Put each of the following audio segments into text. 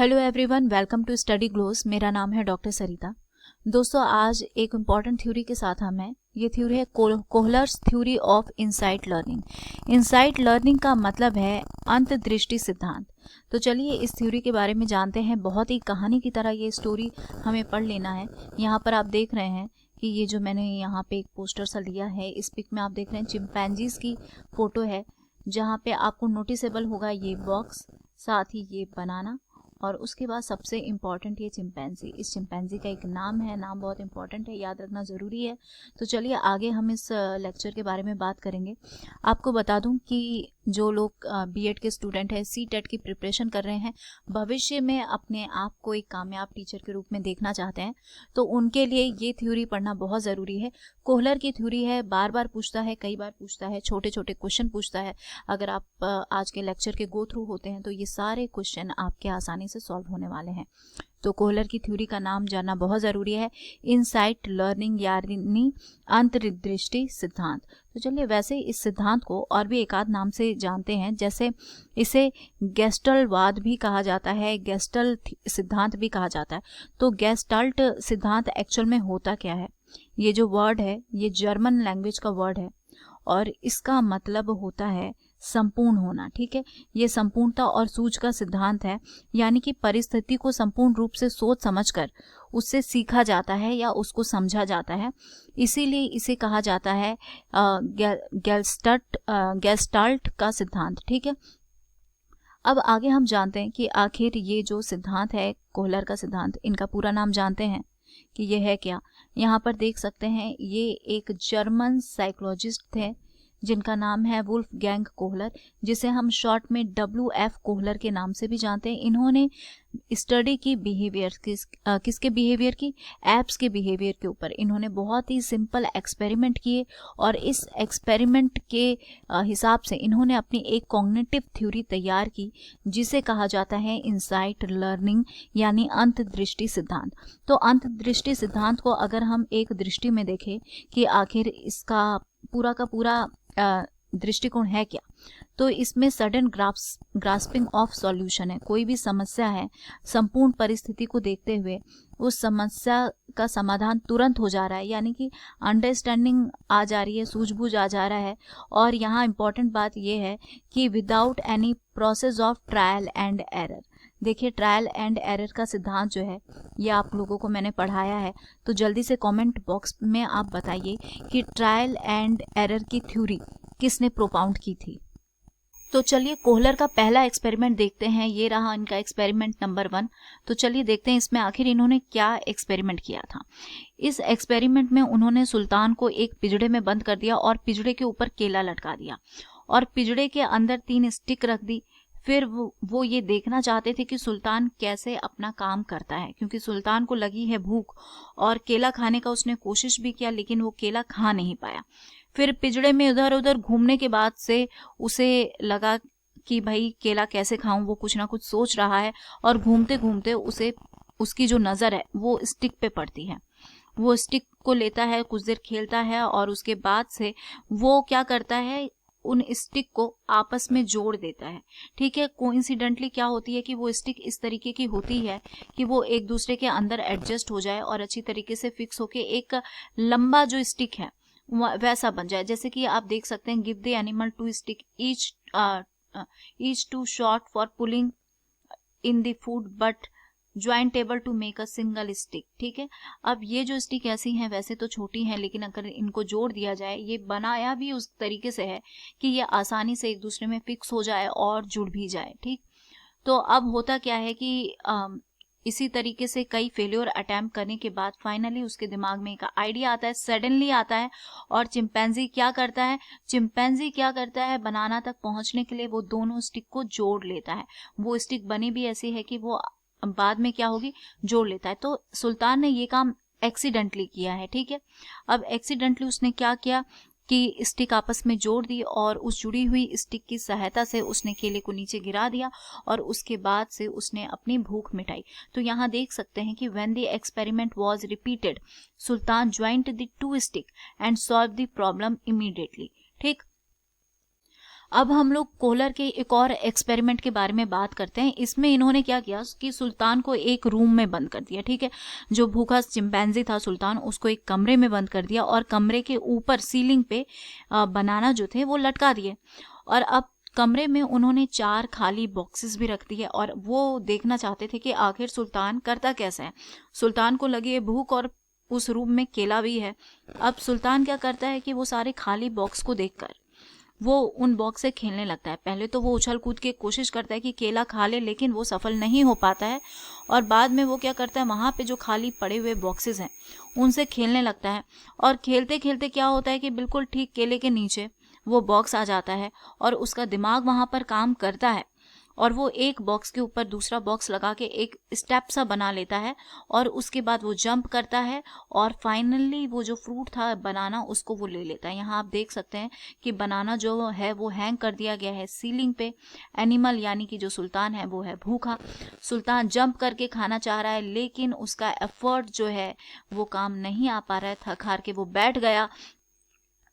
Hello everyone, welcome to Study Glows. मेरा नाम है डॉक्टर सरिता। दोस्तों, आज एक इम्पॉर्टेंट थ्योरी के साथ हम हैं। ये थ्योरी है Kohler's theory of insight learning. Insight learning का मतलब है अंतर्दृष्टि सिद्धांत। तो चलिए इस थ्योरी के बारे में जानते हैं। बहुत ही कहानी की तरह ये स्टोरी हमें पढ़ लेना है। यहाँ पर आप देख रहे हैं कि ये जो मैंने यहाँ पे एक पोस्टर सा लिया है, इस पिक में आप देख रहे हैं चिंपैंजीज की फोटो है, जहाँ पे आपको नोटिसेबल होगा ये बॉक्स, साथ ही ये बनाना, और उसके बाद सबसे इम्पॉर्टेंट ये चिंपैंजी। इस चिंपैंजी का एक नाम है, नाम बहुत इंपॉर्टेंट है, याद रखना ज़रूरी है। तो चलिए आगे हम इस लेक्चर के बारे में बात करेंगे। आपको बता दूं कि जो लोग बीएड के स्टूडेंट हैं, सीटेट की प्रिपरेशन कर रहे हैं, भविष्य में अपने आप को एक कामयाब टीचर के रूप में देखना चाहते हैं, तो उनके लिए ये थ्योरी पढ़ना बहुत ज़रूरी है। कोहलर की थ्योरी है, बार बार पूछता है, कई बार पूछता है, छोटे छोटे क्वेश्चन पूछता है। अगर आप आज के लेक्चर के गो थ्रू होते हैं तो ये सारे क्वेश्चन आपके आसानी से सॉल्व होने वाले हैं। तो कोहलर की थ्योरी का नाम जानना बहुत ज़रूरी है, इनसाइट लर्निंग यानी अंतर्दृष्टि सिद्धांत। तो चलिए वैसे इस सिद्धांत को और भी एक आध नाम से जानते हैं, जैसे इसे गेस्टल्टवाद भी कहा जाता है, गेस्टल्ट सिद्धांत भी कहा जाता है। तो गेस्टल्ट सिद्धांत एक्चुअल में होता क्या है? ये जो वर्ड है ये जर्मन लैंग्वेज का वर्ड है और इसका मतलब होता है संपूर्ण होना। ठीक है, ये संपूर्णता और सूझ का सिद्धांत है, यानी कि परिस्थिति को संपूर्ण रूप से सोच समझकर उससे सीखा जाता है या उसको समझा जाता है। इसीलिए इसे कहा जाता है गेस्टाल्ट का सिद्धांत। ठीक है, अब आगे हम जानते हैं कि आखिर ये जो सिद्धांत है कोहलर का सिद्धांत, इनका पूरा नाम जानते हैं कि ये है क्या। यहाँ पर देख सकते हैं ये एक जर्मन साइकोलॉजिस्ट थे जिनका नाम है वुल्फगैंग कोहलर, जिसे हम शॉर्ट में WF कोहलर के नाम से भी जानते हैं। इन्होंने स्टडी की बिहेवियर किसके बिहेवियर की, एप्स के बिहेवियर के ऊपर इन्होंने बहुत ही सिंपल एक्सपेरिमेंट किए और इस एक्सपेरिमेंट के हिसाब से इन्होंने अपनी एक कॉग्निटिव थ्योरी तैयार की, जिसे कहा जाता है इनसाइट लर्निंग यानी अंतर्दृष्टि सिद्धांत। तो अंतर्दृष्टि सिद्धांत को अगर हम एक दृष्टि में देखें कि आखिर इसका पूरा का पूरा दृष्टिकोण है क्या, तो इसमें सडन ग्रास्पिंग ऑफ सॉल्यूशन है। कोई भी समस्या है, संपूर्ण परिस्थिति को देखते हुए उस समस्या का समाधान तुरंत हो जा रहा है, यानी कि अंडरस्टैंडिंग आ जा रही है, सूझबूझ आ जा रहा है। और यहाँ इंपॉर्टेंट बात यह है कि without any process of trial and error. देखिए, ट्रायल एंड एरर का सिद्धांत जो है ये आप लोगों को मैंने पढ़ाया है, तो जल्दी से कमेंट बॉक्स में आप बताइए कि ट्रायल एंड एरर की थ्योरी किसने प्रोपाउंड की थी। तो चलिए कोहलर का पहला एक्सपेरिमेंट देखते हैं। ये रहा इनका एक्सपेरिमेंट नंबर 1। तो चलिए देखते हैं इसमें आखिर इन्होंने क्या एक्सपेरिमेंट किया था। इस एक्सपेरिमेंट में उन्होंने सुल्तान को एक पिंजड़े में बंद कर दिया और पिंजड़े के ऊपर केला लटका दिया और पिंजड़े के अंदर 3 स्टिक रख दी। फिर वो ये देखना चाहते थे कि सुल्तान कैसे अपना काम करता है, क्योंकि सुल्तान को लगी है भूख और केला खाने का उसने कोशिश भी किया, लेकिन वो केला खा नहीं पाया। फिर पिंजड़े में इधर उधर घूमने के बाद से उसे लगा कि भाई केला कैसे खाऊं, वो कुछ ना कुछ सोच रहा है और घूमते घूमते उसे उसकी जो नज़र है वो स्टिक पे पड़ती है। वो स्टिक को लेता है, कुछ देर खेलता है और उसके बाद से वो क्या करता है, उन स्टिक को आपस में जोड़ देता है। ठीक है, कोइंसिडेंटली क्या होती है कि वो स्टिक इस तरीके की होती है कि वो एक दूसरे के अंदर एडजस्ट हो जाए और अच्छी तरीके से फिक्स होके एक लंबा जो स्टिक है वैसा बन जाए। जैसे कि आप देख सकते हैं, give the animal 2 stick each 2 short for pulling in the food but joint table to make a single stick. ठीक है, अब ये जो स्टिक ऐसी हैं, वैसे तो छोटी हैं, लेकिन अगर इनको जोड़ दिया जाए, ये बनाया भी उस तरीके से है कि ये आसानी से एक दूसरे में फिक्स हो जाए और जुड़ भी जाए। ठीक, तो अब होता क्या है कि इसी तरीके से कई फेल्योर अटेम्प्ट करने के बाद फाइनली उसके दिमाग में एक आइडिया आता है, सडनली आता है। और चिंपैंजी क्या करता है, बनाना तक पहुंचने के लिए वो दोनों स्टिक को जोड़ लेता है। वो स्टिक बनी भी ऐसी है कि वो बाद में क्या होगी, जोड़ लेता है। तो सुल्तान ने ये काम एक्सीडेंटली किया है। ठीक है, अब एक्सीडेंटली उसने क्या किया कि स्टिक आपस में जोड़ दी और उस जुड़ी हुई स्टिक की सहायता से उसने केले को नीचे गिरा दिया और उसके बाद से उसने अपनी भूख मिटाई। तो यहाँ देख सकते हैं कि when the experiment was repeated, Sultan joint the 2 stick and solve the problem immediately. ठीक, अब हम लोग कोहलर के एक और एक्सपेरिमेंट के बारे में बात करते हैं। इसमें इन्होंने क्या किया कि सुल्तान को एक रूम में बंद कर दिया, ठीक है। जो भूखा चिंपैंजी था सुल्तान, उसको एक कमरे में बंद कर दिया और कमरे के ऊपर सीलिंग पे बनाना जो थे वो लटका दिए। और अब कमरे में उन्होंने 4 खाली बॉक्सेस भी रख दिए और वो देखना चाहते थे कि आखिर सुल्तान करता कैसा है। सुल्तान को लगी है भूख और उस रूम में केला भी है। अब सुल्तान क्या करता है कि वो सारे खाली बॉक्स को देखकर वो उन बॉक्स से खेलने लगता है। पहले तो वो उछल कूद के कोशिश करता है कि केला खा ले, लेकिन वो सफल नहीं हो पाता है। और बाद में वो क्या करता है, वहाँ पे जो खाली पड़े हुए बॉक्सेस हैं उनसे खेलने लगता है। और खेलते खेलते क्या होता है कि बिल्कुल ठीक केले के नीचे वो बॉक्स आ जाता है और उसका दिमाग वहाँ पर काम करता है और वो एक बॉक्स के ऊपर दूसरा बॉक्स लगा के एक स्टेप सा बना लेता है और उसके बाद वो जंप करता है और फाइनली वो जो फ्रूट था बनाना उसको वो ले लेता है। यहाँ आप देख सकते हैं कि बनाना जो है वो हैंग कर दिया गया है सीलिंग पे। एनिमल यानी कि जो सुल्तान है वो है भूखा। सुल्तान जंप करके खाना चाह रहा है लेकिन उसका एफर्ट जो है वो काम नहीं आ पा रहा है। थक हार के वो बैठ गया।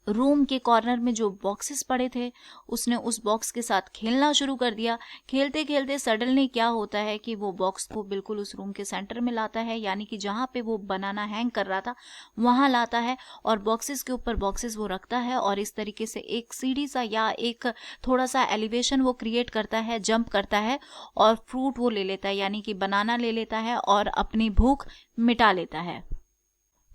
रूम के कॉर्नर में जो बॉक्सेस पड़े थे उसने उस बॉक्स के साथ खेलना शुरू कर दिया। खेलते खेलते सडनली क्या होता है कि वो बॉक्स को बिल्कुल उस रूम के सेंटर में लाता है, यानी कि जहाँ पे वो बनाना हैंग कर रहा था वहाँ लाता है और बॉक्सेस के ऊपर बॉक्सेस वो रखता है और इस तरीके से एक सीढ़ी सा या एक थोड़ा सा एलिवेशन वो क्रिएट करता है, जंप करता है और फ्रूट वो ले लेता है, यानी कि बनाना ले लेता है और अपनी भूख मिटा लेता है।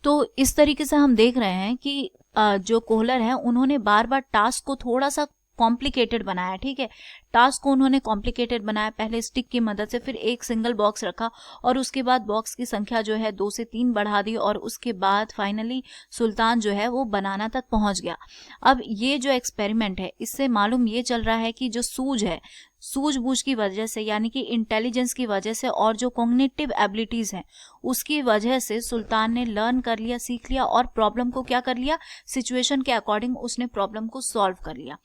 तो इस तरीके से हम देख रहे हैं कि जो कोहलर है उन्होंने बार बार टास्क को थोड़ा सा कॉम्प्लिकेटेड बनाया, ठीक है। टास्क को उन्होंने कॉम्प्लिकेटेड बनाया, पहले स्टिक की मदद से, फिर एक सिंगल बॉक्स रखा और उसके बाद बॉक्स की संख्या जो है 2 से 3 बढ़ा दी और उसके बाद फाइनली सुल्तान जो है वो बनाना तक पहुंच गया। अब ये जो एक्सपेरिमेंट है इससे मालूम ये चल रहा है कि जो सूझ है, सूझबूझ की वजह से यानी कि इंटेलिजेंस की वजह से और जो कॉग्निटिव एबिलिटीज हैं उसकी वजह से सुल्तान ने लर्न कर लिया, सीख लिया और प्रॉब्लम को क्या कर लिया, सिचुएशन के अकॉर्डिंग उसने प्रॉब्लम को सॉल्व कर लिया।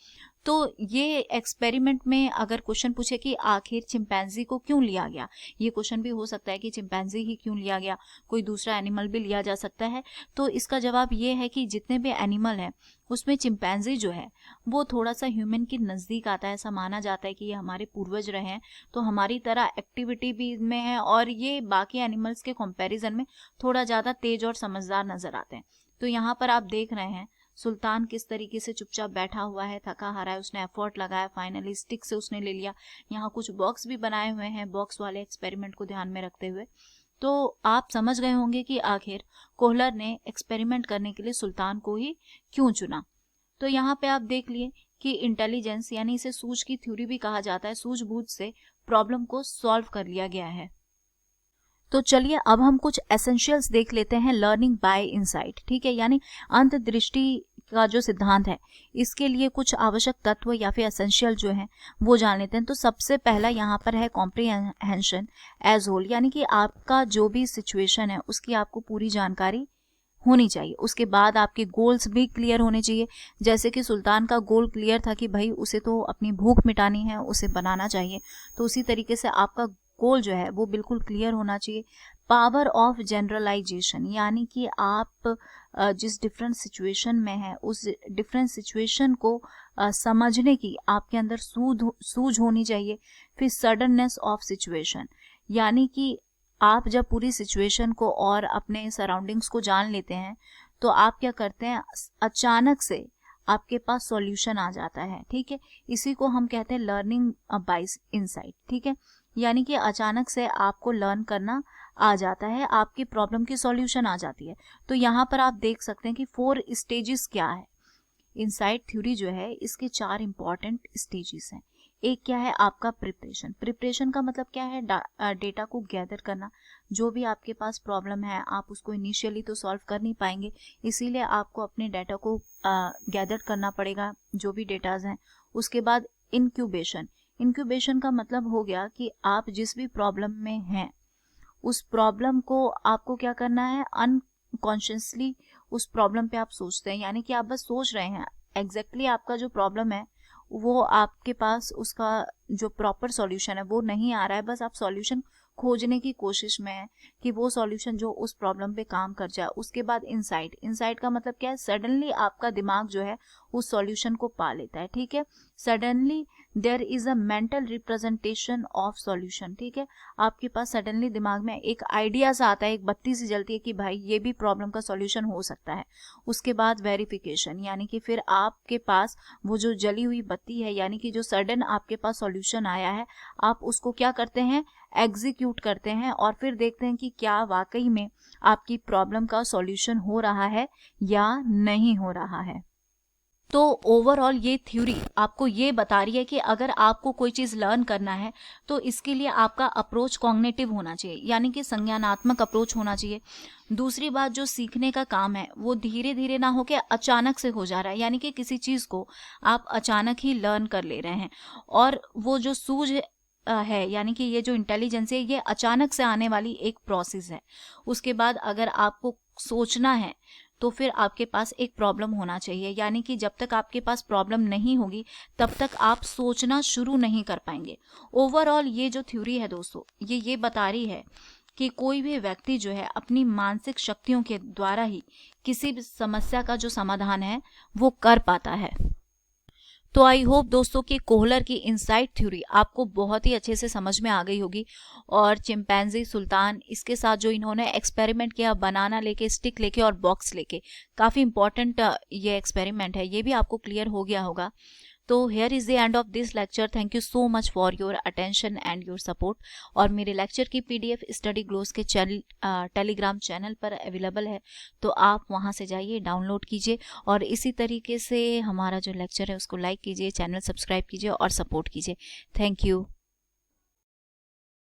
तो ये एक्सपेरिमेंट में अगर क्वेश्चन पूछे कि आखिर चिंपैंजी को क्यों लिया गया, ये क्वेश्चन भी हो सकता है कि चिंपैंजी ही क्यों लिया गया, कोई दूसरा एनिमल भी लिया जा सकता है। तो इसका जवाब ये है कि जितने भी एनिमल हैं उसमें चिंपैंजी जो है वो थोड़ा सा ह्यूमन के नज़दीक आता है। ऐसा माना जाता है कि ये हमारे पूर्वज रहे हैं तो हमारी तरह एक्टिविटी भी इनमें है और ये बाकी एनिमल्स के कंपैरिजन में थोड़ा ज़्यादा तेज और समझदार नजर आते हैं। तो यहाँ पर आप देख रहे हैं सुल्तान किस तरीके से चुपचाप बैठा हुआ है, थका हारा है, उसने एफर्ट लगाया, फाइनली स्टिक से उसने ले लिया। यहाँ कुछ बॉक्स भी बनाए हुए हैं बॉक्स वाले एक्सपेरिमेंट को ध्यान में रखते हुए। तो आप समझ गए होंगे कि आखिर कोहलर ने एक्सपेरिमेंट करने के लिए सुल्तान को ही क्यों चुना। तो यहाँ पे आप देख लिए कि इंटेलिजेंस यानी इसे सूझ की थ्योरी भी कहा जाता है, सूझबूझ से प्रॉब्लम को सॉल्व कर लिया गया है। तो चलिए अब हम कुछ एसेंशियल्स देख लेते हैं लर्निंग बाय इनसाइट, ठीक है, यानी अंतर्दृष्टि का जो सिद्धांत है इसके लिए कुछ आवश्यक तत्व या फिर एसेंशियल जो है वो जान लेते हैं। तो सबसे पहला यहाँ पर है कॉम्प्रिहेंशन एज होल, यानी कि आपका जो भी सिचुएशन है उसकी आपको पूरी जानकारी होनी चाहिए। उसके बाद आपके गोल्स भी क्लियर होने चाहिए। जैसे कि सुल्तान का गोल क्लियर था कि भाई उसे तो अपनी भूख मिटानी है, उसे बनाना चाहिए, तो उसी तरीके से आपका गोल जो है वो बिल्कुल क्लियर होना चाहिए। पावर ऑफ जनरलाइजेशन, यानी कि आप जिस डिफरेंट सिचुएशन में है उस डिफरेंट सिचुएशन को समझने की आपके अंदर सूझ होनी चाहिए। फिर सडननेस ऑफ सिचुएशन, यानी कि आप जब पूरी सिचुएशन को और अपने सराउंडिंग्स को जान लेते हैं तो आप क्या करते हैं, अचानक से आपके पास सॉल्यूशन आ जाता है, ठीक है। इसी को हम कहते हैं लर्निंग बाय इनसाइट, ठीक है, यानी कि अचानक से आपको लर्न करना आ जाता है, आपकी प्रॉब्लम की सॉल्यूशन आ जाती है। तो यहाँ पर आप देख सकते हैं कि 4 स्टेजेस क्या है इनसाइट थ्योरी जो है, इसके 4 इंपॉर्टेंट स्टेजेस हैं। एक क्या है आपका प्रिपरेशन। प्रिपरेशन का मतलब क्या है, डेटा को गैदर करना। जो भी आपके पास प्रॉब्लम है आप उसको इनिशियली तो सॉल्व कर नहीं पाएंगे, इसीलिए आपको अपने डाटा को गैदर करना पड़ेगा, जो भी डेटाज हैं। उसके बाद इंक्यूबेशन। इंक्यूबेशन का मतलब हो गया कि आप जिस भी प्रॉब्लम में हैं उस प्रॉब्लम को आपको क्या करना है, अनकॉन्शियसली उस प्रॉब्लम पे आप सोचते हैं, यानी कि आप बस सोच रहे हैं एग्जैक्टली आपका जो प्रॉब्लम है वो आपके पास उसका जो प्रॉपर सॉल्यूशन है वो नहीं आ रहा है, बस आप सॉल्यूशन खोजने की कोशिश में है कि वो सॉल्यूशन जो उस प्रॉब्लम पे काम कर जाए। उसके बाद इंसाइट, इंसाइट का मतलब क्या है, सडनली आपका दिमाग जो है उस सॉल्यूशन को पा लेता है, ठीक है। Suddenly there is a mental representation of solution, ठीक है। आपके पास सडनली दिमाग में एक आइडिया सा आता है, एक बत्ती सी जलती है कि भाई ये भी प्रॉब्लम का सॉल्यूशन हो सकता है। उसके बाद वेरिफिकेशन, यानी कि फिर आपके पास वो जो जली हुई बत्ती है, यानी कि जो सडन आपके पास सॉल्यूशन आया है, आप उसको क्या करते हैं, एग्जीक्यूट करते हैं और फिर देखते हैं कि क्या वाकई में आपकी प्रॉब्लम का सॉल्यूशन हो रहा है या नहीं हो रहा है। तो ओवरऑल ये थ्योरी आपको ये बता रही है कि अगर आपको कोई चीज़ लर्न करना है तो इसके लिए आपका अप्रोच कॉग्निटिव होना चाहिए, यानी कि संज्ञानात्मक अप्रोच होना चाहिए। दूसरी बात, जो सीखने का काम है वो धीरे धीरे ना होके अचानक से हो जा रहा है, यानी कि किसी चीज़ को आप अचानक ही लर्न कर ले रहे हैं और वो जो सूझ है, यानी कि ये जो इंटेलिजेंस है ये अचानक से आने वाली एक प्रोसेस है। उसके बाद अगर आपको सोचना है तो फिर आपके पास एक प्रॉब्लम होना चाहिए, यानी कि जब तक आपके पास प्रॉब्लम नहीं होगी तब तक आप सोचना शुरू नहीं कर पाएंगे। ओवरऑल ये जो थ्योरी है दोस्तों, ये बता रही है कि कोई भी व्यक्ति जो है अपनी मानसिक शक्तियों के द्वारा ही किसी भी समस्या का जो समाधान है वो कर पाता है। तो आई होप दोस्तों कि कोहलर की इनसाइट थ्योरी आपको बहुत ही अच्छे से समझ में आ गई होगी। और चिंपैंजी सुल्तान, इसके साथ जो इन्होंने एक्सपेरिमेंट किया, बनाना लेके, स्टिक लेके और बॉक्स लेके, काफ़ी इंपॉर्टेंट ये एक्सपेरिमेंट है, ये भी आपको क्लियर हो गया होगा। तो here is the end of this lecture. Thank you so much for your attention and your support. और मेरे लेक्चर की PDF स्टडी ग्लोस के टेलीग्राम चैनल पर अवेलेबल है, तो आप वहां से जाइए, डाउनलोड कीजिए और इसी तरीके से हमारा जो लेक्चर है उसको लाइक कीजिए, चैनल सब्सक्राइब कीजिए और सपोर्ट कीजिए। Thank you.